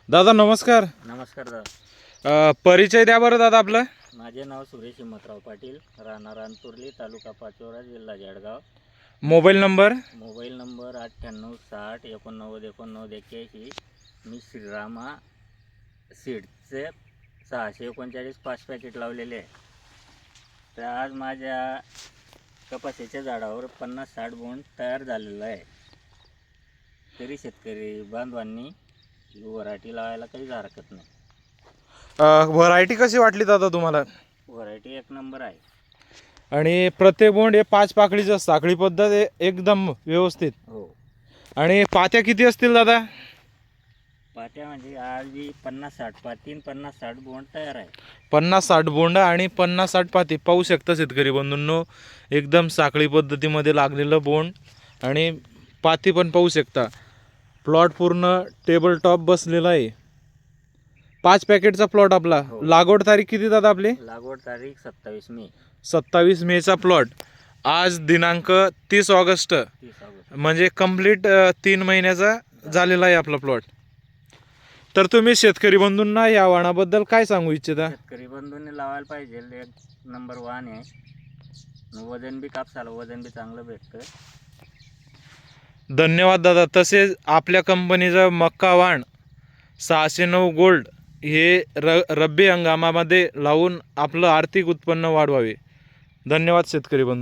दादा नमस्कार. नमस्कार दादा. परिचय द्या बरं दादा आपलं. माझे नाव सुरेश हिम्मतराव पाटील, राहणार अंतुर्ली, तालुका पाचोरा, जिल्हा Jalgaon. Mobile number. Mobile number 9860 89 89 81. मी श्रीरामा सीड्सचे 639 5 पॅकेट लावलेले आहे. तर आज माझ्या कपाशीच्या झाडावर 50-60 बोंड तयार झालेलं आहे. तरी शेतकरी बांधवांनी ही व्हरायटी लावायला काहीच हरकत नाही. व्हरायटी कशी वाटली दादा तुम्हाला? व्हरायटी एक नंबर आहे. आणि प्रत्येक बोंड हे 5 पाकळीचं साखळी पद्धत एकदम व्यवस्थित. हो. आणि पात्या किती असतील दादा? पात्या म्हणजे आज 50-60 पाती 50-60 बोंड तयार आहे. 50-60 बोंड आणि 50-60 पाती पाहू शकता शेतकरी बंधूंनो. एकदम साखळी पद्धतीमध्ये लागलेलं बोंड आणि पाती पण पाहू शकता. प्लॉट पूर्ण टेबल टॉप बसलेला आहे. 5 पॅकेटचा प्लॉट आपला. हो. लागवड तारीख किती दादा आपली? लागवड तारीख 27 मे. 27 मेचा प्लॉट. आज दिनांक 30 ऑगस्ट. 30 ऑगस्ट. म्हणजे कंप्लीट 3 महिन्याचा झालेला आहे आपला प्लॉट. तर तुम्ही शेतकरी बंधूंना या वाणाबद्दल काय सांगू इच्छिता? शेतकरी बंधूंनी लावायला पाहिजे. एक नंबर वाण आहे. वजन बी कापसाला वजन बी चांगलं भेटतं. धन्यवाद दादा. तसेच आपल्या कंपनीचं मक्का वाण 609 गोल्ड हे रब्बी हंगामामध्ये लावून आपलं आर्थिक उत्पन्न वाढवावे. धन्यवाद शेतकरी बंधू.